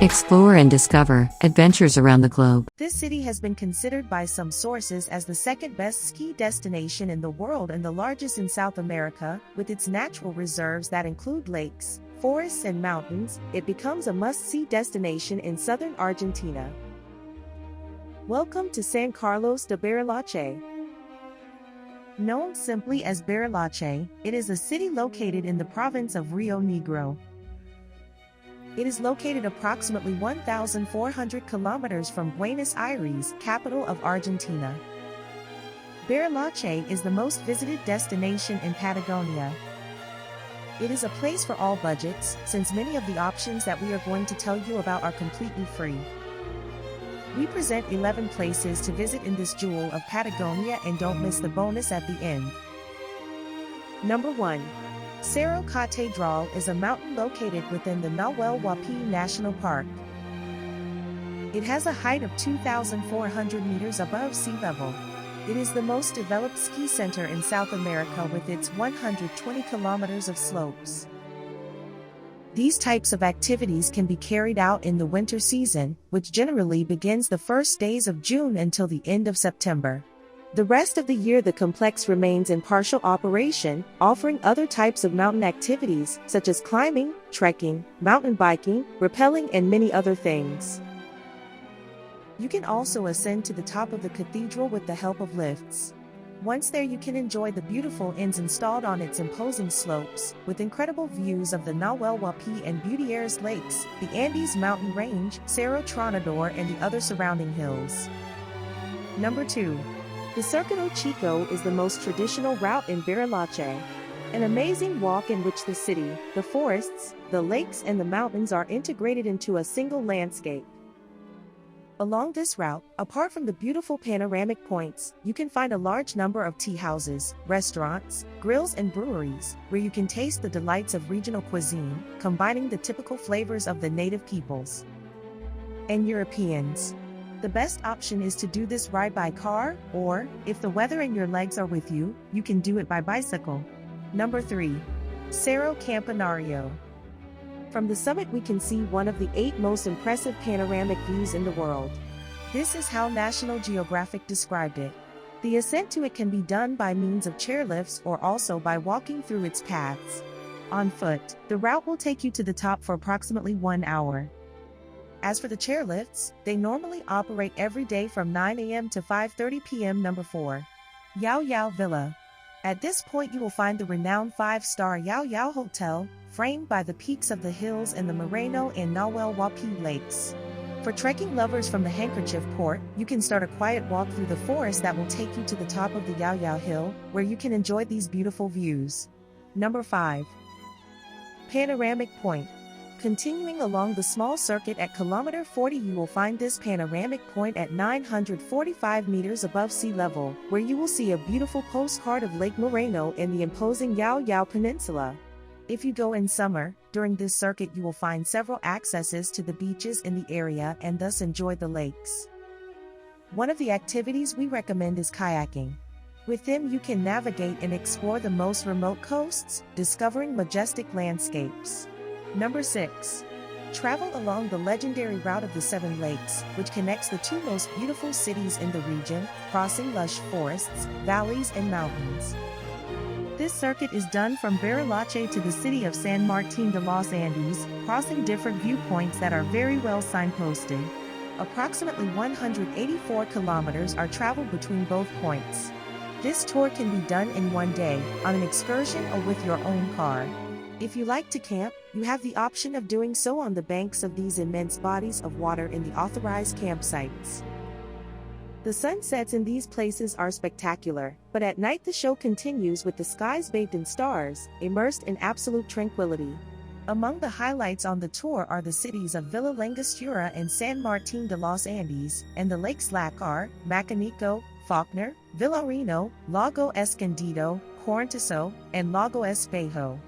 Explore and discover adventures around the globe. This city has been considered by some sources as the second best ski destination in the world and the largest in South America. With its natural reserves that include lakes, forests, and mountains, it becomes a must-see destination in southern Argentina. Welcome to San Carlos de Bariloche. Known simply as Bariloche, it is a city located in the province of Rio Negro. It is located approximately 1,400 kilometers from Buenos Aires, capital of Argentina. Bariloche is the most visited destination in Patagonia. It is a place for all budgets, since many of the options that we are going to tell you about are completely free. We present 11 places to visit in this jewel of Patagonia, and don't miss the bonus at the end. Number 1. Cerro Catedral is a mountain located within the Nahuel Huapi National Park. It has a height of 2,400 meters above sea level. It is the most developed ski center in South America with its 120 kilometers of slopes. These types of activities can be carried out in the winter season, which generally begins the first days of June until the end of September. The rest of the year the complex remains in partial operation, offering other types of mountain activities such as climbing, trekking, mountain biking, rappelling, and many other things. You can also ascend to the top of the cathedral with the help of lifts. Once there you can enjoy the beautiful inns installed on its imposing slopes, with incredible views of the Nahuel Huapi and Gutierrez Lakes, the Andes mountain range, Cerro Tronador, and the other surrounding hills. Number 2. The Circuito Chico is the most traditional route in Bariloche. An amazing walk in which the city, the forests, the lakes, and the mountains are integrated into a single landscape. Along this route, apart from the beautiful panoramic points, you can find a large number of tea houses, restaurants, grills, and breweries, where you can taste the delights of regional cuisine, combining the typical flavors of the native peoples and Europeans. The best option is to do this ride by car, or, if the weather and your legs are with you, you can do it by bicycle. Number 3. Cerro Campanario. From the summit we can see one of the 8 most impressive panoramic views in the world. This is how National Geographic described it. The ascent to it can be done by means of chairlifts or also by walking through its paths. On foot, the route will take you to the top for approximately 1 hour. As for the chairlifts, they normally operate every day from 9 a.m. to 5:30 p.m. Number 4. Yao Yao Villa. At this point you will find the renowned 5-star Yao Yao Hotel, framed by the peaks of the hills and the Moreno and Nahuel Huapi lakes. For trekking lovers from the Handkerchief Port, you can start a quiet walk through the forest that will take you to the top of the Yao Yao Hill, where you can enjoy these beautiful views. Number 5. Panoramic Point. Continuing along the small circuit at kilometer 40 you will find this panoramic point at 945 meters above sea level, where you will see a beautiful postcard of Lake Moreno and the imposing Yao Yao Peninsula. If you go in summer, during this circuit you will find several accesses to the beaches in the area and thus enjoy the lakes. One of the activities we recommend is kayaking. With them you can navigate and explore the most remote coasts, discovering majestic landscapes. Number 6. Travel along the legendary route of the 7 lakes, which connects the 2 most beautiful cities in the region, crossing lush forests, valleys, and mountains. This circuit is done from Bariloche to the city of San Martin de los Andes, crossing different viewpoints that are very well signposted. Approximately 184 kilometers are traveled between both points. This tour can be done in 1 day, on an excursion or with your own car. If you like to camp, you have the option of doing so on the banks of these immense bodies of water in the authorized campsites. The sunsets in these places are spectacular, but at night the show continues with the skies bathed in stars, immersed in absolute tranquility. Among the highlights on the tour are the cities of Villa Langostura and San Martin de los Andes, and the lakes Lácar, Macanico, Faulkner, Villarino, Lago Escondido, Corontazo, and Lago Espejo.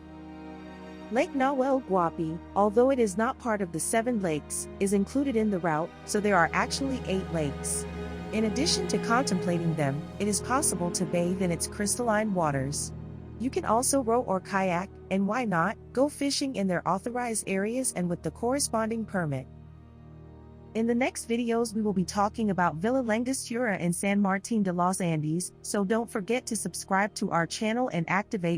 Lake Nahuel Huapi, although it is not part of the 7 lakes, is included in the route, so there are actually 8 lakes. In addition to contemplating them, it is possible to bathe in its crystalline waters. You can also row or kayak, and why not, go fishing in their authorized areas and with the corresponding permit. In the next videos we will be talking about Villa Langostura and San Martin de los Andes, so don't forget to subscribe to our channel and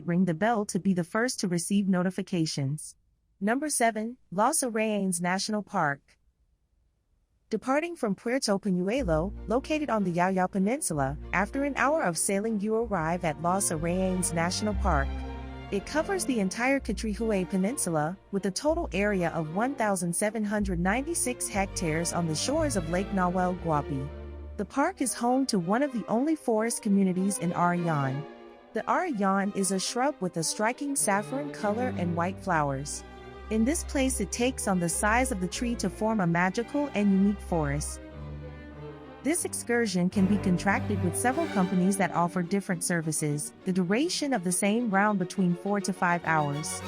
ring the bell to be the first to receive notifications. Number 7. Los Arrayanes National Park. Departing from Puerto Peñuelo, located on the Yayao Peninsula, after an hour of sailing you arrive at Los Arrayanes National Park. It covers the entire Catrihue Peninsula, with a total area of 1,796 hectares on the shores of Lake Nahuel Huapi. The park is home to one of the only forest communities in Arrayán. The Arrayán is a shrub with a striking saffron color and white flowers. In this place it takes on the size of the tree to form a magical and unique forest. This excursion can be contracted with several companies that offer different services, the duration of the same round between 4 to 5 hours.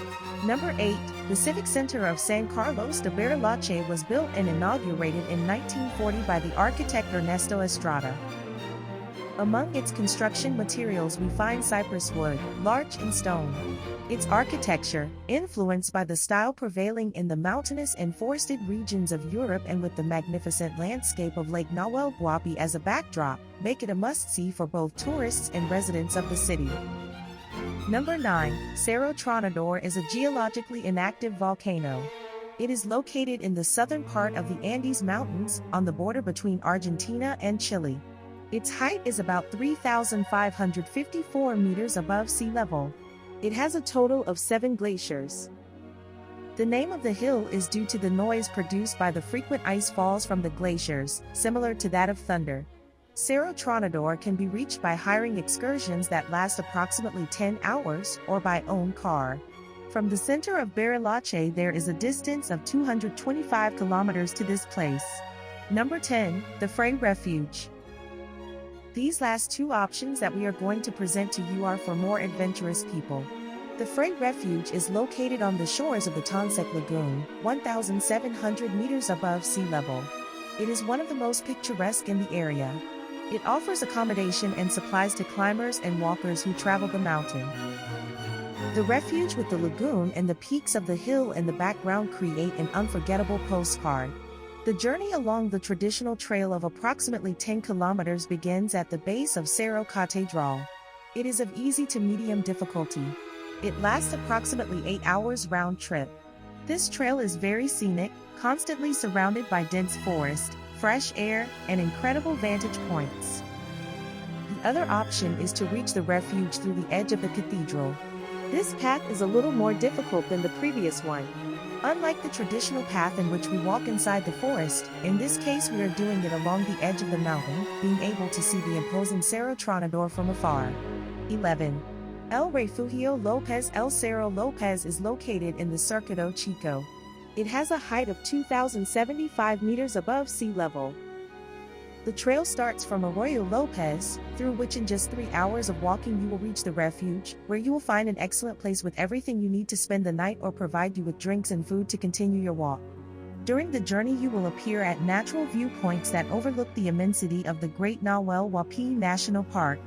Number 8. The Civic Center of San Carlos de Bariloche was built and inaugurated in 1940 by the architect Ernesto Estrada. Among its construction materials we find cypress wood, larch and stone. Its architecture, influenced by the style prevailing in the mountainous and forested regions of Europe and with the magnificent landscape of Lake Nahuel Huapi as a backdrop, make it a must-see for both tourists and residents of the city. Number 9. Cerro Tronador is a geologically inactive volcano. It is located in the southern part of the Andes Mountains, on the border between Argentina and Chile. Its height is about 3,554 meters above sea level. It has a total of 7 glaciers. The name of the hill is due to the noise produced by the frequent ice falls from the glaciers, similar to that of thunder. Cerro Tronador can be reached by hiring excursions that last approximately 10 hours, or by own car. From the center of Bariloche there is a distance of 225 kilometers to this place. Number 10. The Frey Refuge. These last two options that we are going to present to you are for more adventurous people. The Frey Refuge is located on the shores of the Tonsec Lagoon, 1,700 meters above sea level. It is one of the most picturesque in the area. It offers accommodation and supplies to climbers and walkers who travel the mountain. The refuge with the lagoon and the peaks of the hill in the background create an unforgettable postcard. The journey along the traditional trail of approximately 10 kilometers begins at the base of Cerro Catedral. It is of easy to medium difficulty. It lasts approximately 8 hours round trip. This trail is very scenic, constantly surrounded by dense forest, fresh air, and incredible vantage points. The other option is to reach the refuge through the edge of the cathedral. This path is a little more difficult than the previous one. Unlike the traditional path in which we walk inside the forest, in this case we are doing it along the edge of the mountain, being able to see the imposing Cerro Tronador from afar. 11. El Refugio López. El Cerro López is located in the Circuito Chico. It has a height of 2,075 meters above sea level. The trail starts from Arroyo Lopez, through which in just 3 hours of walking you will reach the refuge, where you will find an excellent place with everything you need to spend the night or provide you with drinks and food to continue your walk. During the journey you will appear at natural viewpoints that overlook the immensity of the Great Nahuel Huapi National Park.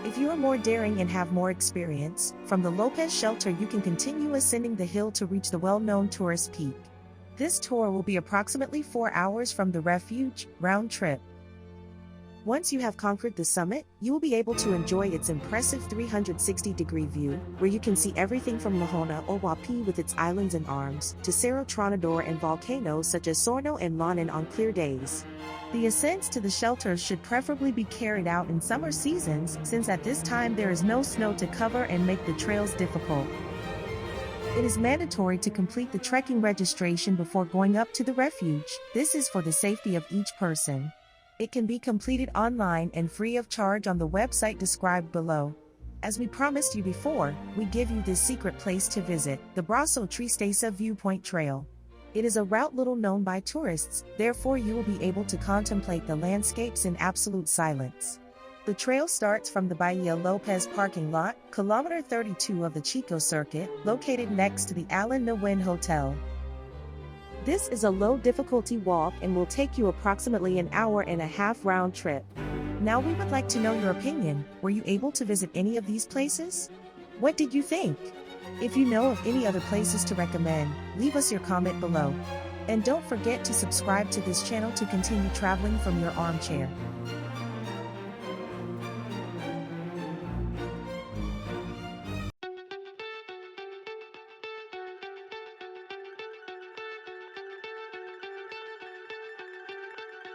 If you are more daring and have more experience, from the Lopez shelter you can continue ascending the hill to reach the well-known tourist peak. This tour will be approximately 4 hours from the refuge, round trip. Once you have conquered the summit, you will be able to enjoy its impressive 360-degree view, where you can see everything from Lahona or Huapi with its islands and arms, to Cerro Tronador and volcanoes such as Sorno and Lanin on clear days. The ascents to the shelters should preferably be carried out in summer seasons, since at this time there is no snow to cover and make the trails difficult. It is mandatory to complete the trekking registration before going up to the refuge. This is for the safety of each person. It can be completed online and free of charge on the website described below. As we promised you before, we give you this secret place to visit, the Brazo Tristeza Viewpoint Trail. It is a route little known by tourists, therefore you will be able to contemplate the landscapes in absolute silence. The trail starts from the Bahia Lopez parking lot, kilometer 32 of the Chico Circuit, located next to the Alan Nguyen Hotel. This is a low-difficulty walk and will take you approximately an hour and a half round trip. Now we would like to know your opinion. Were you able to visit any of these places? What did you think? If you know of any other places to recommend, leave us your comment below. And don't forget to subscribe to this channel to continue traveling from your armchair.